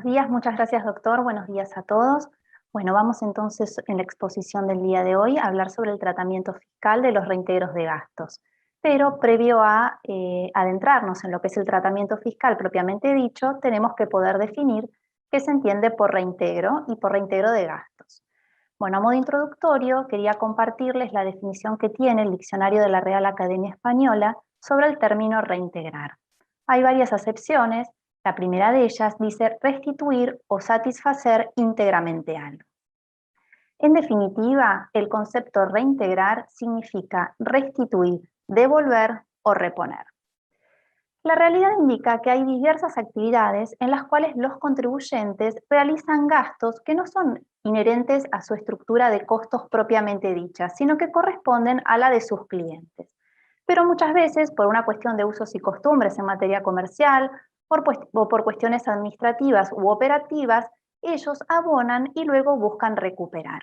días, muchas gracias doctor, buenos días a todos. Bueno, vamos entonces en la exposición del día de hoy a hablar sobre el tratamiento fiscal de los reintegros de gastos. Pero previo a adentrarnos en lo que es el tratamiento fiscal propiamente dicho, tenemos que poder definir qué se entiende por reintegro y por reintegro de gastos. Bueno, a modo introductorio, quería compartirles la definición que tiene el diccionario de la Real Academia Española sobre el término reintegrar. Hay varias acepciones. La primera de ellas dice restituir o satisfacer íntegramente algo. En definitiva, el concepto reintegrar significa restituir, devolver o reponer. La realidad indica que hay diversas actividades en las cuales los contribuyentes realizan gastos que no son inherentes a su estructura de costos propiamente dicha, sino que corresponden a la de sus clientes. Pero muchas veces, por una cuestión de usos y costumbres en materia comercial, o por cuestiones administrativas u operativas, ellos abonan y luego buscan recuperar.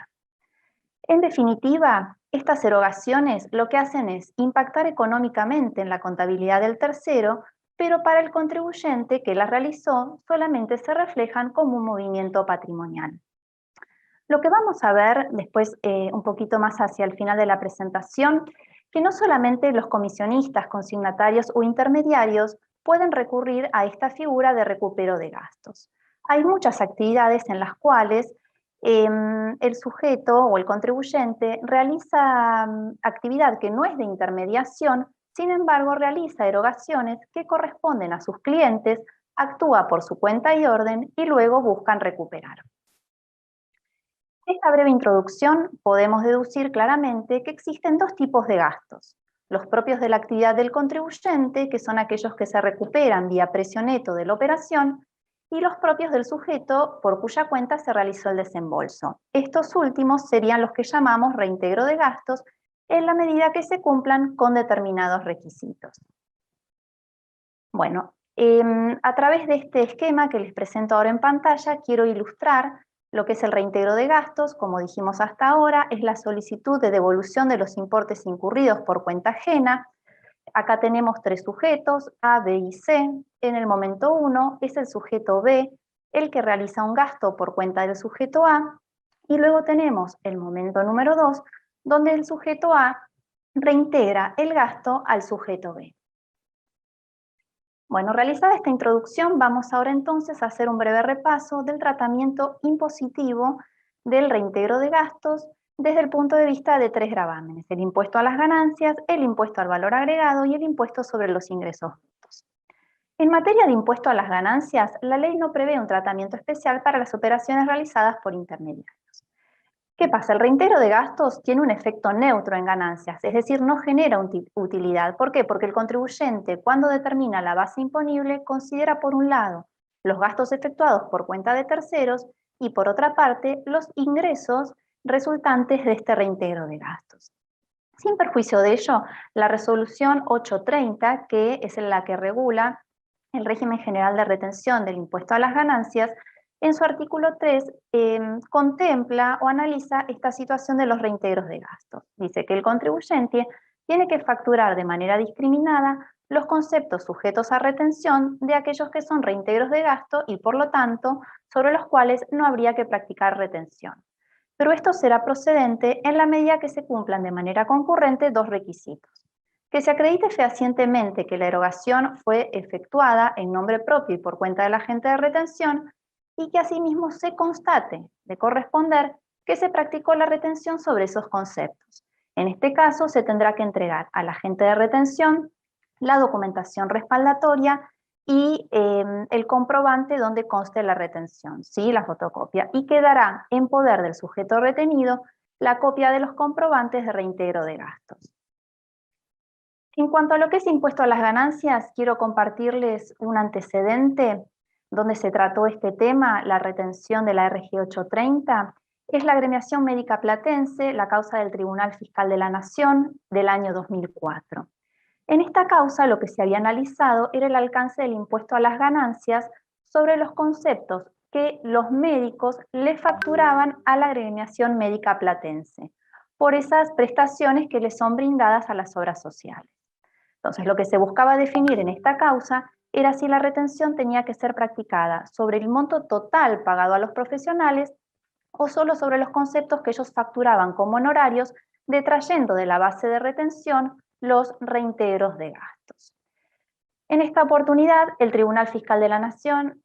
En definitiva, estas erogaciones lo que hacen es impactar económicamente en la contabilidad del tercero, pero para el contribuyente que las realizó solamente se reflejan como un movimiento patrimonial. Lo que vamos a ver después, un poquito más hacia el final de la presentación, que no solamente los comisionistas, consignatarios o intermediarios pueden recurrir a esta figura de recupero de gastos. Hay muchas actividades en las cuales el sujeto o el contribuyente realiza actividad que no es de intermediación, sin embargo realiza erogaciones que corresponden a sus clientes, actúa por su cuenta y orden y luego buscan recuperar. De esta breve introducción podemos deducir claramente que existen dos tipos de gastos. Los propios de la actividad del contribuyente, que son aquellos que se recuperan vía precio neto de la operación, y los propios del sujeto por cuya cuenta se realizó el desembolso. Estos últimos serían los que llamamos reintegro de gastos en la medida que se cumplan con determinados requisitos. Bueno, a través de este esquema que les presento ahora en pantalla, quiero ilustrar lo que es el reintegro de gastos. Como dijimos hasta ahora, es la solicitud de devolución de los importes incurridos por cuenta ajena. Acá tenemos tres sujetos, A, B y C. En el momento 1 es el sujeto B el que realiza un gasto por cuenta del sujeto A, y luego tenemos el momento número 2, donde el sujeto A reintegra el gasto al sujeto B. Bueno, realizada esta introducción, vamos ahora entonces a hacer un breve repaso del tratamiento impositivo del reintegro de gastos desde el punto de vista de tres gravámenes: el impuesto a las ganancias, el impuesto al valor agregado y el impuesto sobre los ingresos brutos. En materia de impuesto a las ganancias, la ley no prevé un tratamiento especial para las operaciones realizadas por intermediarios. ¿Qué pasa? El reintegro de gastos tiene un efecto neutro en ganancias, es decir, no genera utilidad. ¿Por qué? Porque el contribuyente, cuando determina la base imponible, considera por un lado los gastos efectuados por cuenta de terceros y por otra parte los ingresos resultantes de este reintegro de gastos. Sin perjuicio de ello, la resolución 830, que es la que regula el régimen general de retención del impuesto a las ganancias, en su artículo 3 contempla o analiza esta situación de los reintegros de gastos. Dice que el contribuyente tiene que facturar de manera discriminada los conceptos sujetos a retención de aquellos que son reintegros de gasto y, por lo tanto, sobre los cuales no habría que practicar retención. Pero esto será procedente en la medida que se cumplan de manera concurrente dos requisitos: que se acredite fehacientemente que la erogación fue efectuada en nombre propio y por cuenta del agente de retención, y que asimismo se constate de corresponder que se practicó la retención sobre esos conceptos. En este caso, se tendrá que entregar al agente de retención la documentación respaldatoria y el comprobante donde conste la retención, ¿sí? La fotocopia, y quedará en poder del sujeto retenido la copia de los comprobantes de reintegro de gastos. En cuanto a lo que es impuesto a las ganancias, quiero compartirles un antecedente donde se trató este tema, la retención de la RG 830. Es la agremiación médica platense, la causa del Tribunal Fiscal de la Nación del año 2004. En esta causa lo que se había analizado era el alcance del impuesto a las ganancias sobre los conceptos que los médicos le facturaban a la agremiación médica platense por esas prestaciones que les son brindadas a las obras sociales. Entonces, lo que se buscaba definir en esta causa era si la retención tenía que ser practicada sobre el monto total pagado a los profesionales o solo sobre los conceptos que ellos facturaban como honorarios, detrayendo de la base de retención los reintegros de gastos. En esta oportunidad, el Tribunal Fiscal de la Nación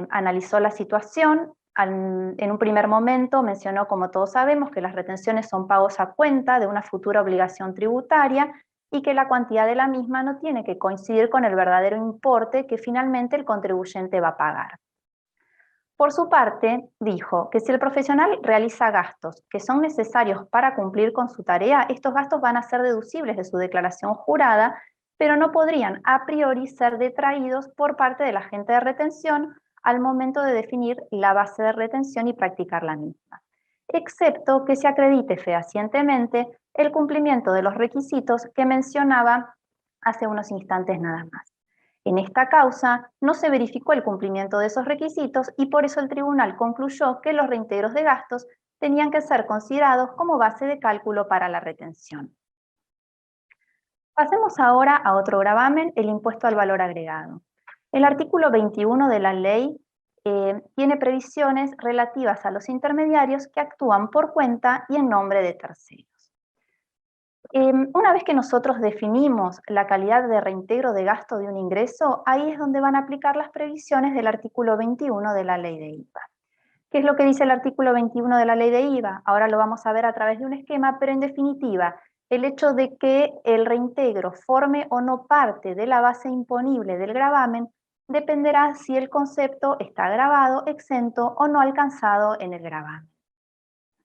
analizó la situación. En un primer momento mencionó, como todos sabemos, que las retenciones son pagos a cuenta de una futura obligación tributaria y que la cuantía de la misma no tiene que coincidir con el verdadero importe que finalmente el contribuyente va a pagar. Por su parte, dijo que si el profesional realiza gastos que son necesarios para cumplir con su tarea, estos gastos van a ser deducibles de su declaración jurada, pero no podrían a priori ser detraídos por parte del agente de retención al momento de definir la base de retención y practicar la misma, excepto que se acredite fehacientemente el cumplimiento de los requisitos que mencionaba hace unos instantes nada más. En esta causa no se verificó el cumplimiento de esos requisitos y por eso el tribunal concluyó que los reintegros de gastos tenían que ser considerados como base de cálculo para la retención. Pasemos ahora a otro gravamen, el impuesto al valor agregado. El artículo 21 de la ley tiene previsiones relativas a los intermediarios que actúan por cuenta y en nombre de terceros. Una vez que nosotros definimos la calidad de reintegro de gasto de un ingreso, ahí es donde van a aplicar las previsiones del artículo 21 de la ley de IVA. ¿Qué es lo que dice el artículo 21 de la ley de IVA? Ahora lo vamos a ver a través de un esquema, pero en definitiva, el hecho de que el reintegro forme o no parte de la base imponible del gravamen dependerá si el concepto está gravado, exento o no alcanzado en el gravamen.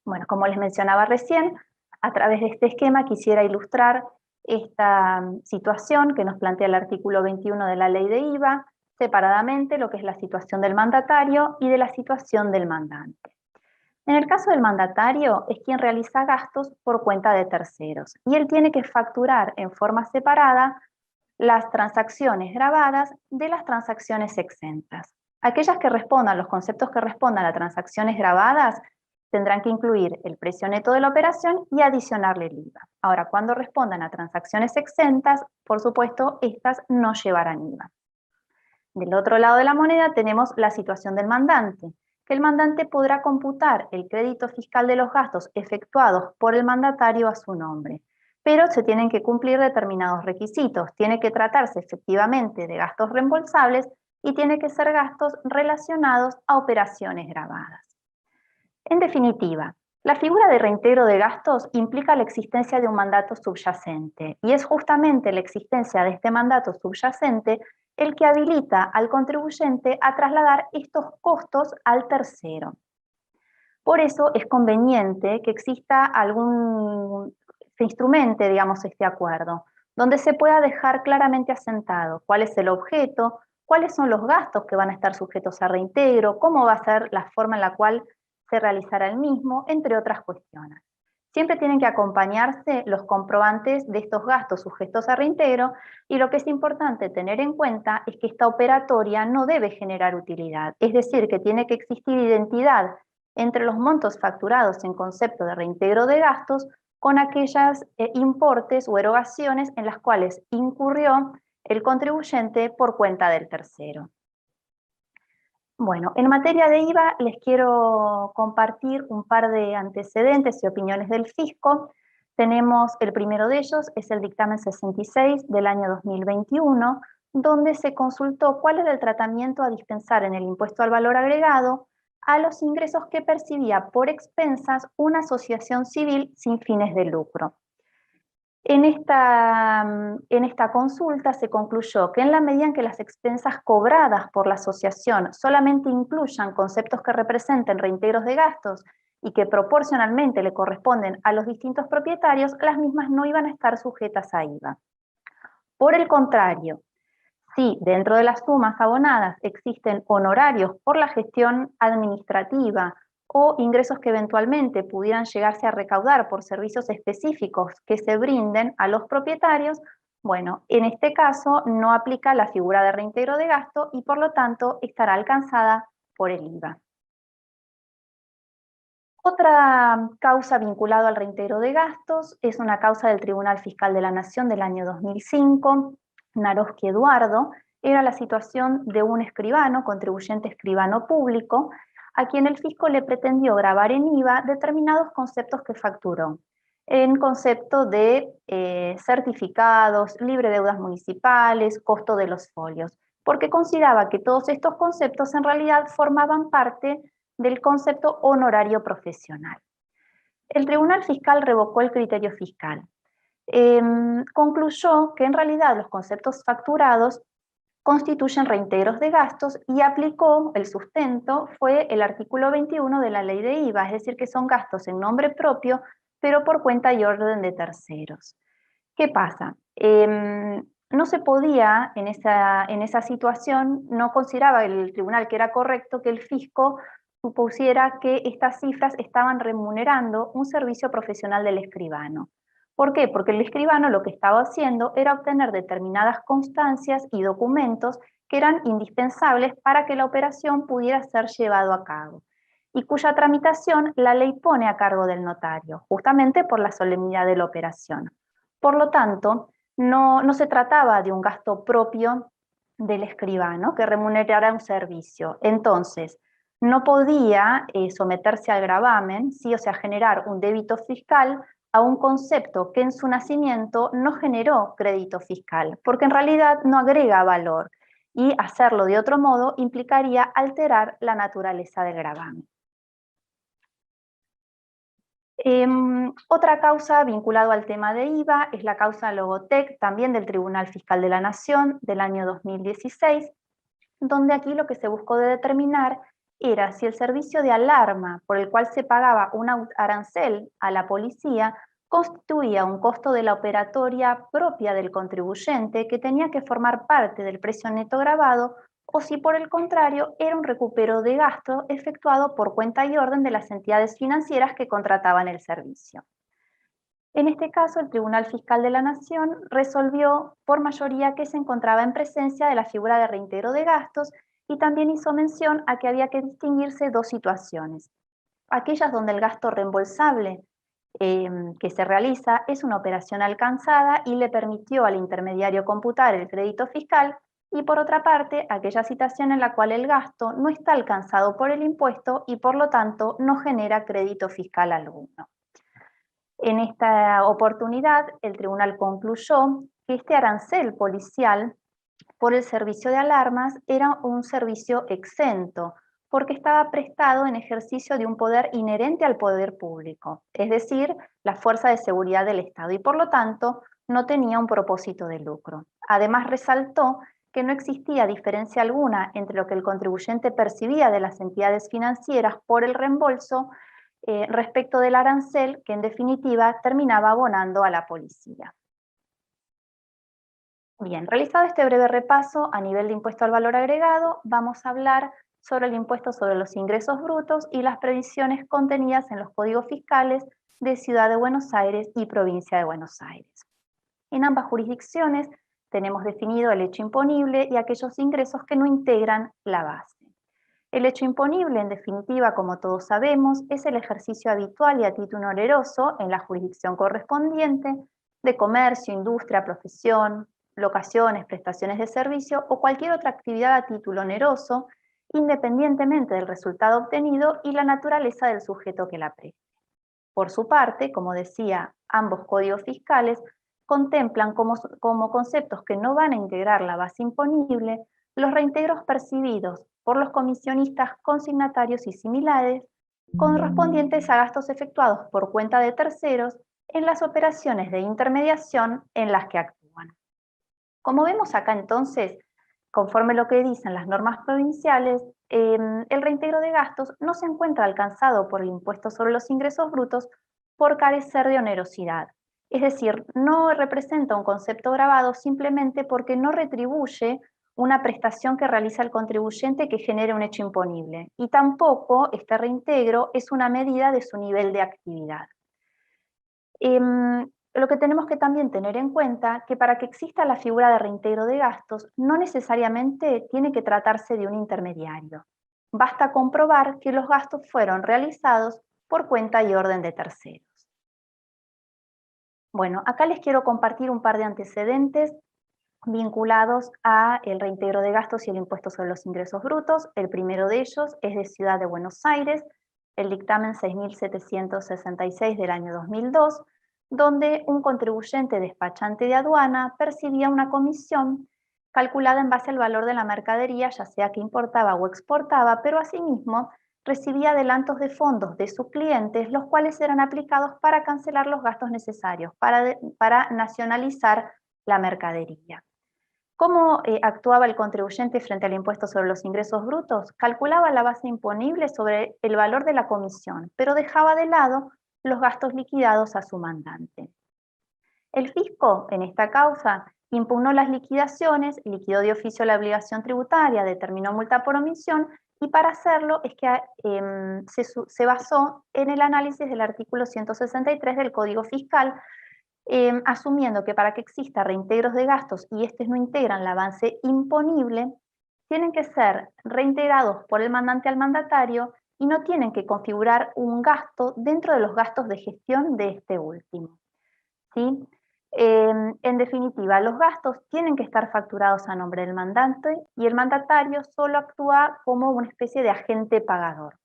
Bueno, como les mencionaba recién, a través de este esquema quisiera ilustrar esta situación que nos plantea el artículo 21 de la ley de IVA, separadamente lo que es la situación del mandatario y de la situación del mandante. En el caso del mandatario es quien realiza gastos por cuenta de terceros y él tiene que facturar en forma separada las transacciones gravadas de las transacciones exentas. Aquellas que respondan, los conceptos que respondan a transacciones gravadas, tendrán que incluir el precio neto de la operación y adicionarle el IVA. Ahora, cuando respondan a transacciones exentas, por supuesto, estas no llevarán IVA. Del otro lado de la moneda tenemos la situación del mandante, que el mandante podrá computar el crédito fiscal de los gastos efectuados por el mandatario a su nombre, pero se tienen que cumplir determinados requisitos. Tiene que tratarse efectivamente de gastos reembolsables y tiene que ser gastos relacionados a operaciones gravadas. En definitiva, la figura de reintegro de gastos implica la existencia de un mandato subyacente y es justamente la existencia de este mandato subyacente el que habilita al contribuyente a trasladar estos costos al tercero. Por eso es conveniente que exista se instrumente, digamos, este acuerdo, donde se pueda dejar claramente asentado cuál es el objeto, cuáles son los gastos que van a estar sujetos a reintegro, cómo va a ser la forma en la cual se realizará el mismo, entre otras cuestiones. Siempre tienen que acompañarse los comprobantes de estos gastos sujetos a reintegro y lo que es importante tener en cuenta es que esta operatoria no debe generar utilidad, es decir, que tiene que existir identidad entre los montos facturados en concepto de reintegro de gastos con aquellas importes o erogaciones en las cuales incurrió el contribuyente por cuenta del tercero. Bueno, en materia de IVA les quiero compartir un par de antecedentes y opiniones del fisco. Tenemos el primero de ellos, es el dictamen 66 del año 2021, donde se consultó cuál era el tratamiento a dispensar en el impuesto al valor agregado a los ingresos que percibía por expensas una asociación civil sin fines de lucro. En esta consulta se concluyó que en la medida en que las expensas cobradas por la asociación solamente incluyan conceptos que representen reintegros de gastos y que proporcionalmente le corresponden a los distintos propietarios, las mismas no iban a estar sujetas a IVA. Por el contrario, si dentro de las sumas abonadas existen honorarios por la gestión administrativa o ingresos que eventualmente pudieran llegarse a recaudar por servicios específicos que se brinden a los propietarios, bueno, en este caso no aplica la figura de reintegro de gasto y por lo tanto estará alcanzada por el IVA. Otra causa vinculada al reintegro de gastos es una causa del Tribunal Fiscal de la Nación del año 2005, Naroski Eduardo, Era la situación de un escribano, contribuyente escribano público, a quien el fisco le pretendió gravar en IVA determinados conceptos que facturó, en concepto de certificados, libre deudas municipales, costo de los folios, porque consideraba que todos estos conceptos en realidad formaban parte del concepto honorario profesional. El Tribunal Fiscal revocó el criterio fiscal. Concluyó que en realidad los conceptos facturados constituyen reintegros de gastos y aplicó el sustento, fue el artículo 21 de la ley de IVA, es decir, que son gastos en nombre propio, pero por cuenta y orden de terceros. ¿Qué pasa? No se podía en esa situación, no consideraba el tribunal que era correcto que el fisco supusiera que estas cifras estaban remunerando un servicio profesional del escribano. ¿Por qué? Porque el escribano lo que estaba haciendo era obtener determinadas constancias y documentos que eran indispensables para que la operación pudiera ser llevado a cabo y cuya tramitación la ley pone a cargo del notario, justamente por la solemnidad de la operación. Por lo tanto, no se trataba de un gasto propio del escribano que remunerara un servicio. Entonces, no podía someterse al gravamen, ¿sí? O sea, generar un débito fiscal a un concepto que en su nacimiento no generó crédito fiscal, porque en realidad no agrega valor, y hacerlo de otro modo implicaría alterar la naturaleza del gravamen. Otra causa vinculada al tema de IVA es la causa Logotec, también del Tribunal Fiscal de la Nación del año 2016, donde aquí lo que se buscó de determinar era si el servicio de alarma por el cual se pagaba un arancel a la policía constituía un costo de la operatoria propia del contribuyente que tenía que formar parte del precio neto grabado o si por el contrario era un recupero de gasto efectuado por cuenta y orden de las entidades financieras que contrataban el servicio. En este caso, el Tribunal Fiscal de la Nación resolvió por mayoría que se encontraba en presencia de la figura de reintegro de gastos y también hizo mención a que había que distinguirse dos situaciones. Aquellas donde el gasto reembolsable que se realiza es una operación alcanzada y le permitió al intermediario computar el crédito fiscal, y por otra parte, aquella situación en la cual el gasto no está alcanzado por el impuesto y por lo tanto no genera crédito fiscal alguno. En esta oportunidad, el tribunal concluyó que este arancel policial por el servicio de alarmas era un servicio exento, porque estaba prestado en ejercicio de un poder inherente al poder público, es decir, la fuerza de seguridad del Estado, y por lo tanto no tenía un propósito de lucro. Además, resaltó que no existía diferencia alguna entre lo que el contribuyente percibía de las entidades financieras por el reembolso respecto del arancel, que en definitiva terminaba abonando a la policía. Bien, realizado este breve repaso a nivel de impuesto al valor agregado, vamos a hablar sobre el impuesto sobre los ingresos brutos y las previsiones contenidas en los códigos fiscales de Ciudad de Buenos Aires y Provincia de Buenos Aires. En ambas jurisdicciones tenemos definido el hecho imponible y aquellos ingresos que no integran la base. El hecho imponible, en definitiva, como todos sabemos, es el ejercicio habitual y a título oneroso en la jurisdicción correspondiente de comercio, industria, profesión, locaciones, prestaciones de servicio o cualquier otra actividad a título oneroso, independientemente del resultado obtenido y la naturaleza del sujeto que la preste. Por su parte, como decía, ambos códigos fiscales contemplan como conceptos que no van a integrar la base imponible los reintegros percibidos por los comisionistas, consignatarios y similares correspondientes a gastos efectuados por cuenta de terceros en las operaciones de intermediación en las que actúan. Como vemos acá entonces, conforme lo que dicen las normas provinciales, el reintegro de gastos no se encuentra alcanzado por el impuesto sobre los ingresos brutos por carecer de onerosidad. Es decir, no representa un concepto grabado simplemente porque no retribuye una prestación que realiza el contribuyente que genere un hecho imponible. Y tampoco este reintegro es una medida de su nivel de actividad. Lo que tenemos que también tener en cuenta que para que exista la figura de reintegro de gastos no necesariamente tiene que tratarse de un intermediario. Basta comprobar que los gastos fueron realizados por cuenta y orden de terceros. Bueno, acá les quiero compartir un par de antecedentes vinculados a el reintegro de gastos y el impuesto sobre los ingresos brutos. El primero de ellos es de Ciudad de Buenos Aires, el dictamen 6.766 del año 2002, donde un contribuyente despachante de aduana percibía una comisión calculada en base al valor de la mercadería, ya sea que importaba o exportaba, pero asimismo recibía adelantos de fondos de sus clientes, los cuales eran aplicados para cancelar los gastos necesarios, para nacionalizar la mercadería. ¿Cómo actuaba el contribuyente frente al impuesto sobre los ingresos brutos? Calculaba la base imponible sobre el valor de la comisión, pero dejaba de lado los gastos liquidados a su mandante. El fisco, en esta causa, impugnó las liquidaciones, liquidó de oficio la obligación tributaria, determinó multa por omisión y para hacerlo es que se basó en el análisis del artículo 163 del Código Fiscal, asumiendo que para que exista reintegros de gastos y estos no integran el avance imponible, tienen que ser reintegrados por el mandante al mandatario y no tienen que configurar un gasto dentro de los gastos de gestión de este último, ¿sí? En definitiva, los gastos tienen que estar facturados a nombre del mandante y el mandatario solo actúa como una especie de agente pagador.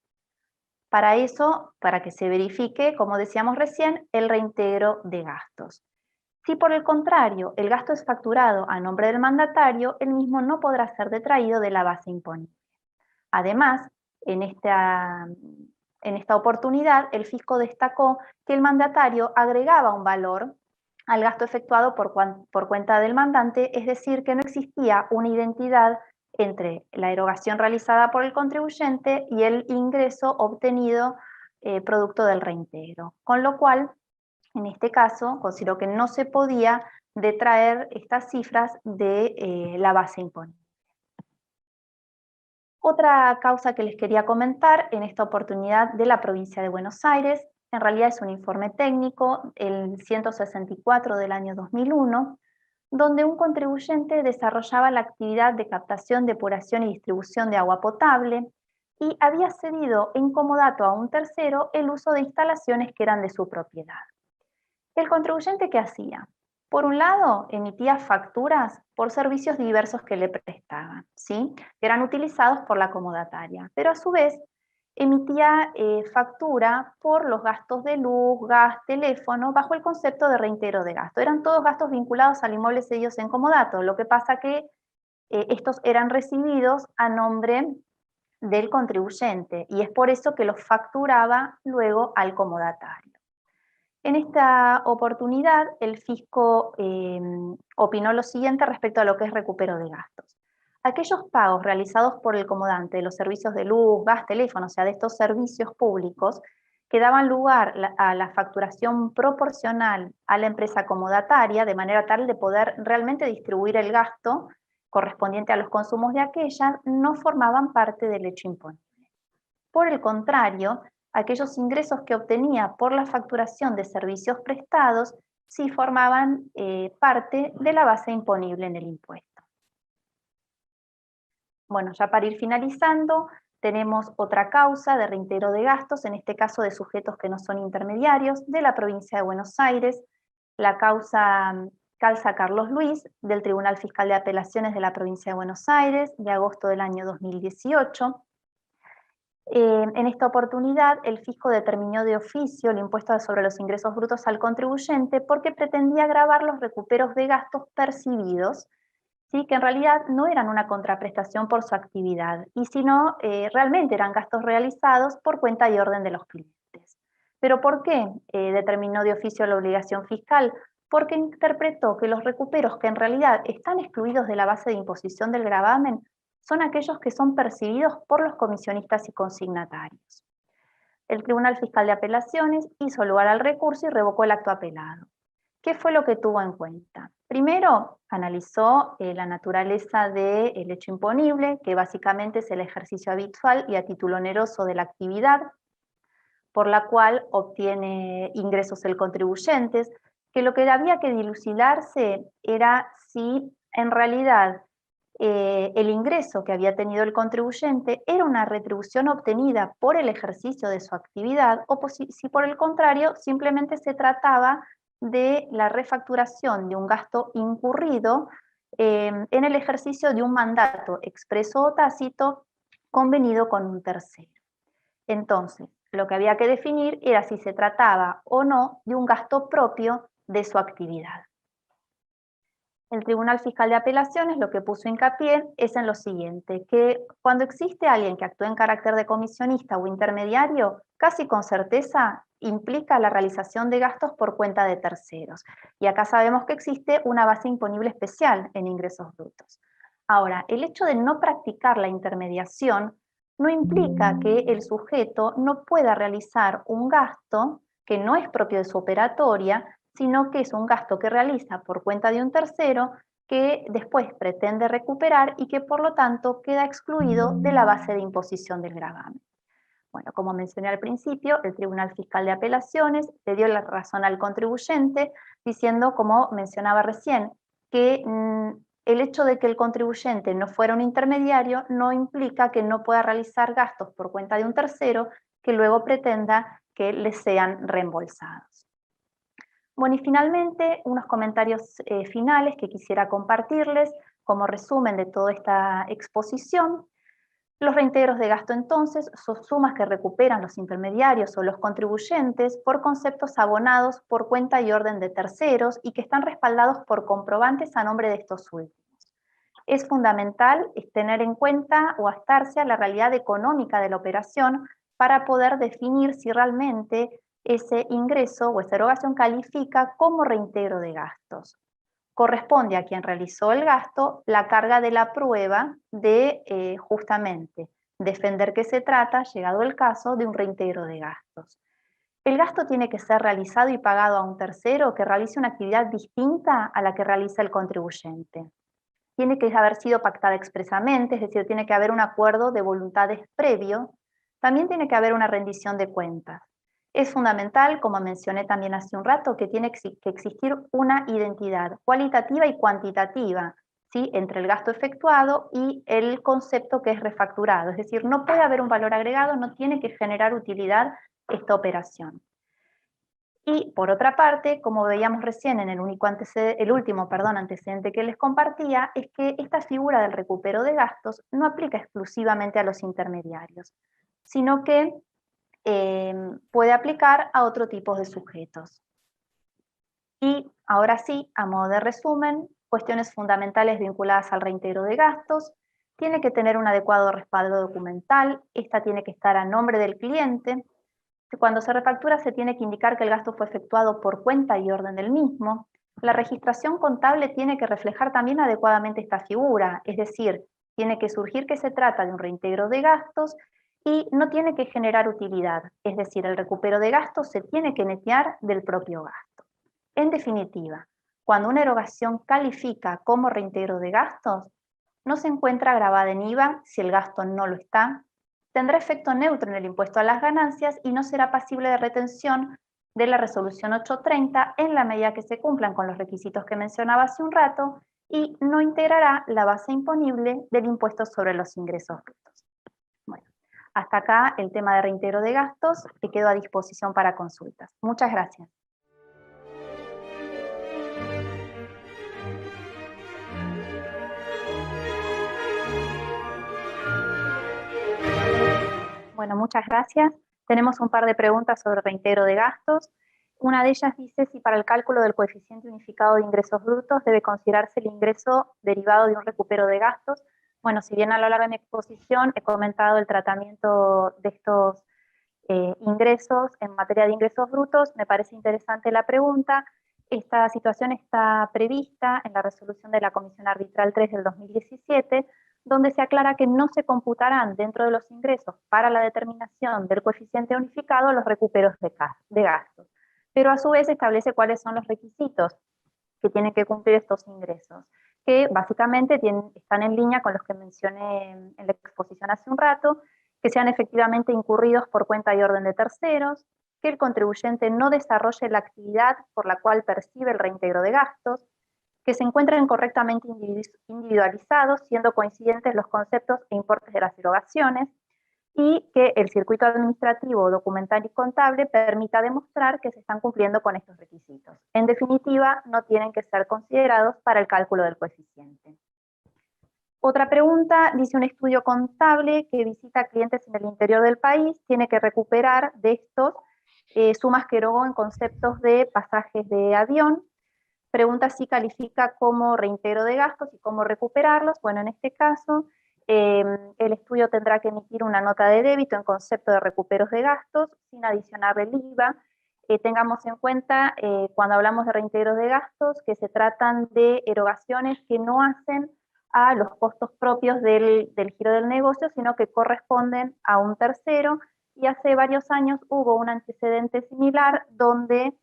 Para eso, para que se verifique, como decíamos recién, el reintegro de gastos. Si por el contrario el gasto es facturado a nombre del mandatario, el mismo no podrá ser detraído de la base imponible. Además, en esta oportunidad, el fisco destacó que el mandatario agregaba un valor al gasto efectuado por cuenta del mandante, es decir, que no existía una identidad entre la erogación realizada por el contribuyente y el ingreso obtenido producto del reintegro. Con lo cual, en este caso, consideró que no se podía detraer estas cifras de la base imponible. Otra causa que les quería comentar en esta oportunidad de la provincia de Buenos Aires, en realidad es un informe técnico, el 164 del año 2001, donde un contribuyente desarrollaba la actividad de captación, depuración y distribución de agua potable y había cedido en comodato a un tercero el uso de instalaciones que eran de su propiedad. ¿El contribuyente qué hacía? Por un lado, emitía facturas por servicios diversos que le prestaban, ¿sí? Que eran utilizados por la comodataria, pero a su vez emitía factura por los gastos de luz, gas, teléfono, bajo el concepto de reintegro de gasto. Eran todos gastos vinculados al inmueble cedidos en comodato, lo que pasa que estos eran recibidos a nombre del contribuyente y es por eso que los facturaba luego al comodatario. En esta oportunidad, el fisco opinó lo siguiente respecto a lo que es recupero de gastos. Aquellos pagos realizados por el comodante de los servicios de luz, gas, teléfono, o sea, de estos servicios públicos, que daban lugar a la facturación proporcional a la empresa comodataria, de manera tal de poder realmente distribuir el gasto correspondiente a los consumos de aquella, no formaban parte del hecho imponible. Por el contrario, aquellos ingresos que obtenía por la facturación de servicios prestados sí formaban parte de la base imponible en el impuesto. Bueno, ya para ir finalizando, tenemos otra causa de reintegro de gastos, en este caso de sujetos que no son intermediarios, de la provincia de Buenos Aires, la causa Calza Carlos Luis, del Tribunal Fiscal de Apelaciones de la provincia de Buenos Aires, de agosto del año 2018. En esta oportunidad, el fisco determinó de oficio el impuesto sobre los ingresos brutos al contribuyente porque pretendía gravar los recuperos de gastos percibidos, ¿sí? Que en realidad no eran una contraprestación por su actividad, y sino realmente eran gastos realizados por cuenta y orden de los clientes. ¿Pero por qué determinó de oficio la obligación fiscal? Porque interpretó que los recuperos que en realidad están excluidos de la base de imposición del gravamen son aquellos que son percibidos por los comisionistas y consignatarios. El Tribunal Fiscal de Apelaciones hizo lugar al recurso y revocó el acto apelado. ¿Qué fue lo que tuvo en cuenta? Primero, analizó la naturaleza del hecho imponible, que básicamente es el ejercicio habitual y a título oneroso de la actividad, por la cual obtiene ingresos el contribuyente, que lo que había que dilucidarse era si en realidad el ingreso que había tenido el contribuyente era una retribución obtenida por el ejercicio de su actividad o si por el contrario simplemente se trataba de la refacturación de un gasto incurrido en el ejercicio de un mandato expreso o tácito convenido con un tercero. Entonces, lo que había que definir era si se trataba o no de un gasto propio de su actividad. El Tribunal Fiscal de Apelaciones lo que puso hincapié es en lo siguiente, que cuando existe alguien que actúa en carácter de comisionista o intermediario, casi con certeza implica la realización de gastos por cuenta de terceros. Y acá sabemos que existe una base imponible especial en ingresos brutos. Ahora, el hecho de no practicar la intermediación no implica que el sujeto no pueda realizar un gasto que no es propio de su operatoria, sino que es un gasto que realiza por cuenta de un tercero que después pretende recuperar y que por lo tanto queda excluido de la base de imposición del gravamen. Bueno, como mencioné al principio, el Tribunal Fiscal de Apelaciones le dio la razón al contribuyente diciendo, como mencionaba recién, que el hecho de que el contribuyente no fuera un intermediario no implica que no pueda realizar gastos por cuenta de un tercero que luego pretenda que le sean reembolsados. Bueno, y finalmente unos comentarios finales que quisiera compartirles como resumen de toda esta exposición. Los reintegros de gasto entonces son sumas que recuperan los intermediarios o los contribuyentes por conceptos abonados por cuenta y orden de terceros y que están respaldados por comprobantes a nombre de estos últimos. Es fundamental tener en cuenta o astarse a la realidad económica de la operación para poder definir si realmente ese ingreso o esa erogación califica como reintegro de gastos. Corresponde a quien realizó el gasto la carga de la prueba de justamente defender que se trata, llegado el caso, de un reintegro de gastos. El gasto tiene que ser realizado y pagado a un tercero que realice una actividad distinta a la que realiza el contribuyente. Tiene que haber sido pactada expresamente, es decir, tiene que haber un acuerdo de voluntades previo. También tiene que haber una rendición de cuentas. Es fundamental, como mencioné también hace un rato, que tiene que existir una identidad cualitativa y cuantitativa, ¿sí?, entre el gasto efectuado y el concepto que es refacturado. Es decir, no puede haber un valor agregado, no tiene que generar utilidad esta operación. Y por otra parte, como veíamos recién en el último antecedente que les compartía, es que esta figura del recupero de gastos no aplica exclusivamente a los intermediarios, sino que puede aplicar a otro tipo de sujetos. Y ahora sí, a modo de resumen, cuestiones fundamentales vinculadas al reintegro de gastos: tiene que tener un adecuado respaldo documental, esta tiene que estar a nombre del cliente. Cuando se refactura se tiene que indicar que el gasto fue efectuado por cuenta y orden del mismo. La registración contable tiene que reflejar también adecuadamente esta figura, es decir, tiene que surgir que se trata de un reintegro de gastos y no tiene que generar utilidad, es decir, el recupero de gastos se tiene que netear del propio gasto. En definitiva, cuando una erogación califica como reintegro de gastos, no se encuentra grabada en IVA si el gasto no lo está, tendrá efecto neutro en el impuesto a las ganancias y no será pasible de retención de la resolución 830 en la medida que se cumplan con los requisitos que mencionaba hace un rato y no integrará la base imponible del impuesto sobre los ingresos brutos. Bueno, hasta acá el tema de reintegro de gastos, que quedo a disposición para consultas. Muchas gracias. Bueno, muchas gracias. Tenemos un par de preguntas sobre reintegro de gastos. Una de ellas dice si para el cálculo del coeficiente unificado de ingresos brutos debe considerarse el ingreso derivado de un recupero de gastos. Bueno, si bien a lo largo de mi exposición he comentado el tratamiento de estos ingresos en materia de ingresos brutos, me parece interesante la pregunta. Esta situación está prevista en la resolución de la Comisión Arbitral 3 del 2017, donde se aclara que no se computarán dentro de los ingresos para la determinación del coeficiente unificado los recuperos de gastos, pero a su vez establece cuáles son los requisitos que tienen que cumplir estos ingresos, que básicamente están en línea con los que mencioné en la exposición hace un rato: que sean efectivamente incurridos por cuenta y orden de terceros, que el contribuyente no desarrolle la actividad por la cual percibe el reintegro de gastos, que se encuentren correctamente individualizados, siendo coincidentes los conceptos e importes de las erogaciones, y que el circuito administrativo, documental y contable permita demostrar que se están cumpliendo con estos requisitos. En definitiva, no tienen que ser considerados para el cálculo del coeficiente. Otra pregunta, dice un estudio contable que visita clientes en el interior del país, tiene que recuperar de estos sumas que erogó en conceptos de pasajes de avión. Pregunta si califica como reintegro de gastos y cómo recuperarlos. Bueno, en este caso, el estudio tendrá que emitir una nota de débito en concepto de recuperos de gastos sin adicionar el IVA. Tengamos en cuenta, cuando hablamos de reintegros de gastos, que se tratan de erogaciones que no hacen a los costos propios del giro del negocio, sino que corresponden a un tercero. Y hace varios años hubo un antecedente similar donde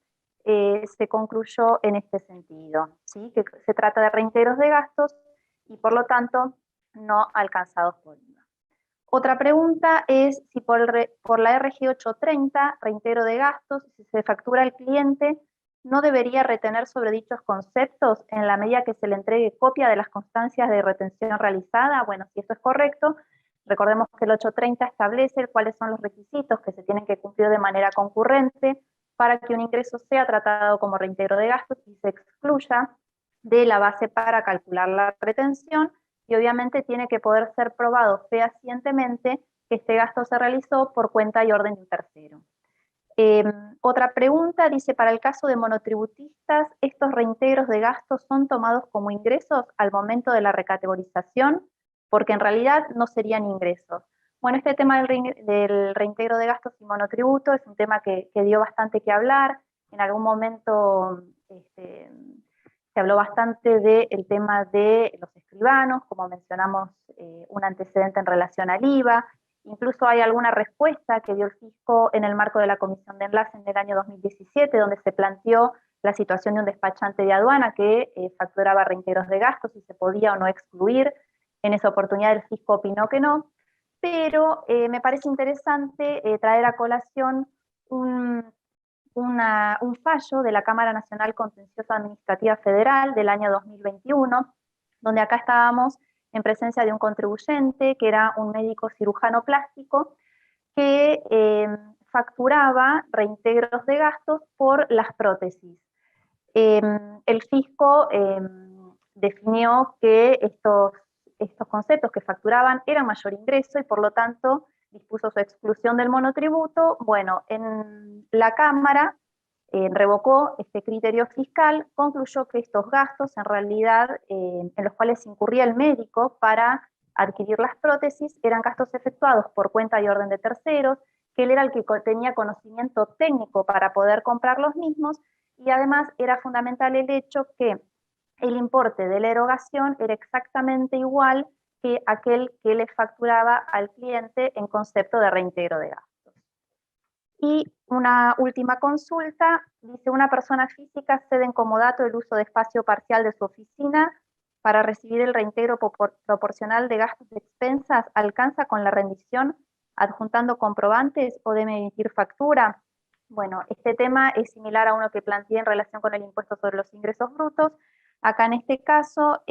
se concluyó en este sentido, ¿sí? Que se trata de reintegros de gastos y por lo tanto no alcanzados por IVA. Otra pregunta es si por la RG 830, reintegro de gastos, si se factura al cliente, no debería retener sobre dichos conceptos en la medida que se le entregue copia de las constancias de retención realizada. Bueno, si esto es correcto, recordemos que el 830 establece cuáles son los requisitos que se tienen que cumplir de manera concurrente para que un ingreso sea tratado como reintegro de gastos y se excluya de la base para calcular la retención, y obviamente tiene que poder ser probado fehacientemente que este gasto se realizó por cuenta y orden de un tercero. Otra pregunta dice, para el caso de monotributistas, ¿estos reintegros de gastos son tomados como ingresos al momento de la recategorización? Porque en realidad no serían ingresos. Bueno, este tema del reintegro de gastos y monotributo es un tema que dio bastante que hablar. En algún momento se habló bastante del tema de los escribanos, como mencionamos, un antecedente en relación al IVA. Incluso hay alguna respuesta que dio el fisco en el marco de la comisión de enlace en el año 2017, donde se planteó la situación de un despachante de aduana que facturaba reintegros de gastos y se podía o no excluir. En esa oportunidad el fisco opinó que no, pero me parece interesante traer a colación un fallo de la Cámara Nacional Contenciosa Administrativa Federal del año 2021, donde acá estábamos en presencia de un contribuyente que era un médico cirujano plástico que facturaba reintegros de gastos por las prótesis. El fisco definió que estos conceptos que facturaban eran mayor ingreso y por lo tanto dispuso su exclusión del monotributo. Bueno, en la Cámara revocó este criterio fiscal, concluyó que estos gastos en realidad en los cuales incurría el médico para adquirir las prótesis eran gastos efectuados por cuenta y orden de terceros, que él era el que tenía conocimiento técnico para poder comprar los mismos, y además era fundamental el hecho que el importe de la erogación era exactamente igual que aquel que le facturaba al cliente en concepto de reintegro de gastos. Y una última consulta, dice, una persona física cede en comodato el uso de espacio parcial de su oficina para recibir el reintegro proporcional de gastos de expensas, ¿alcanza con la rendición adjuntando comprobantes o debe emitir factura? Bueno, este tema es similar a uno que planteé en relación con el impuesto sobre los ingresos brutos. Acá en este caso,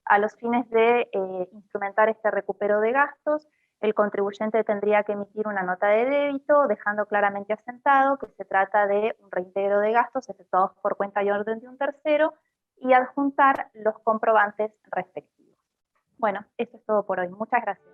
a los fines de instrumentar este recupero de gastos, el contribuyente tendría que emitir una nota de débito, dejando claramente asentado que se trata de un reintegro de gastos efectuados por cuenta y orden de un tercero, y adjuntar los comprobantes respectivos. Bueno, eso es todo por hoy. Muchas gracias.